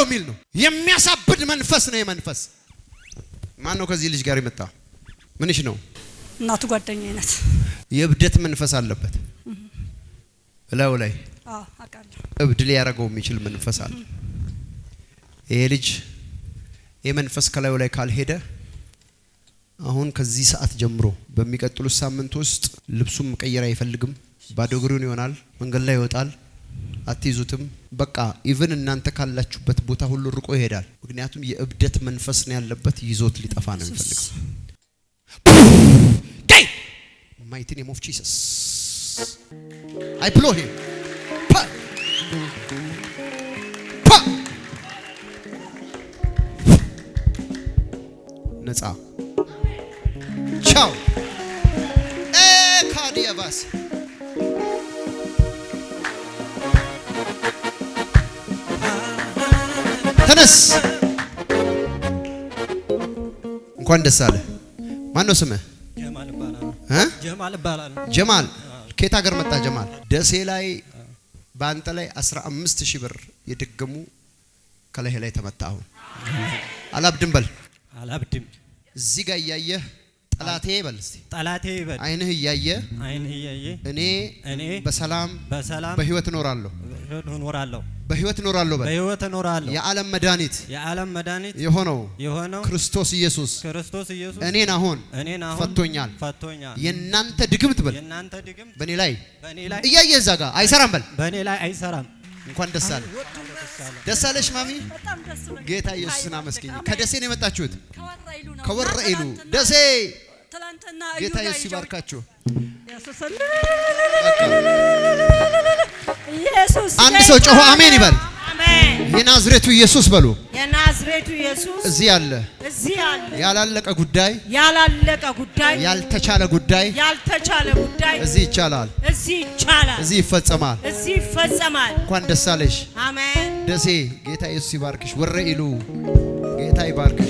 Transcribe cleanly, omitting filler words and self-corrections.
አለው የሚል ነው። የሚያሳብድ መንፈስ ነው የመንፈስ። ማን ነው ከዚህ ልጅ ጋር የመጣው? ምንሽ ነው? እናቱ ጓደኛዬ ናት። የእብደት መንፈስ አለበት እላው ላይ። አቃለሁ። እብድ ሊያረጋው የሚችል መንፈስ አለ። ይሄ ልጅ የመንፈስ ከላዩ ላይ ካልሄደ አሁን ከዚህ ሰዓት ጀምሮ በሚቀጥሉት ሳምንት ውስጥ ልብሱም መቀየር አይፈልግም። ባዶ እግሩን ይሆናል። መንገድ ላይ ይወጣል። አትይዙትም። በቃ ኢቭን እናንተ ካላችሁበት ቦታ ሁሉ ርቆ ይሄዳል። ምክንያቱም የእብደት መንፈስ ነው ያለበት። ይዞት ሊጠፋ ነው የሚፈልገው። ጌይ ማይቲ ኔም ኦፍ ጂሰስ አይ ብሎ ሂም ነፃ ቻው ካዲያባስ ተነስ። እንኳን ደስ አለ። ማን ነው ስምህ? ጀማል ይባላል። ጀማል ይባላል። ጀማል ከየት ሀገር መጣ? ጀማል ደሴ ላይ በአንተ ላይ 15000 ብር የደገሙ ከላይ ላይ ተመታ። አሁን አላብድም በል። አላብድም። እዚህ ጋር እያየህ ጠላቴ በል። እስቲ ጠላቴ በል። አይንህ እያየ እኔ በሰላም በህይወት እኖራለሁ በህይወት እኖራለሁ በል። የዓለም መድኃኒት የሆነው ክርስቶስ ኢየሱስ እኔን አሁን ፈቶኛል። የእናንተ ድግምት በል በእኔ ላይ እያየ እዛ ጋር አይሰራም በል። በእኔ ላይ አይሰራም። እንኳን ደስ አለ። ደስ አለሽ ማሚ። ጌታ ኢየሱስን አመስግኝ። ከደሴ ነው የመጣችሁት? ከወረኢሉ ደሴ። ጌታ ኢየሱስ ይባርካችሁ። አንድ ሰው ጮሆ አሜን ይበል። የናዝሬቱ ኢየሱስ በሉ። የናዝሬቱ ኢየሱስ እዚህ አለ። ያላለቀ ጉዳይ ያልተቻለ ጉዳይ እዚህ ይቻላል። እዚህ ይፈጸማል። እንኳን ደስ አለሽ። አሜን። ደሴ ጌታ ኢየሱስ ይባርክሽ። ወረኢሉ ጌታ ይባርክ።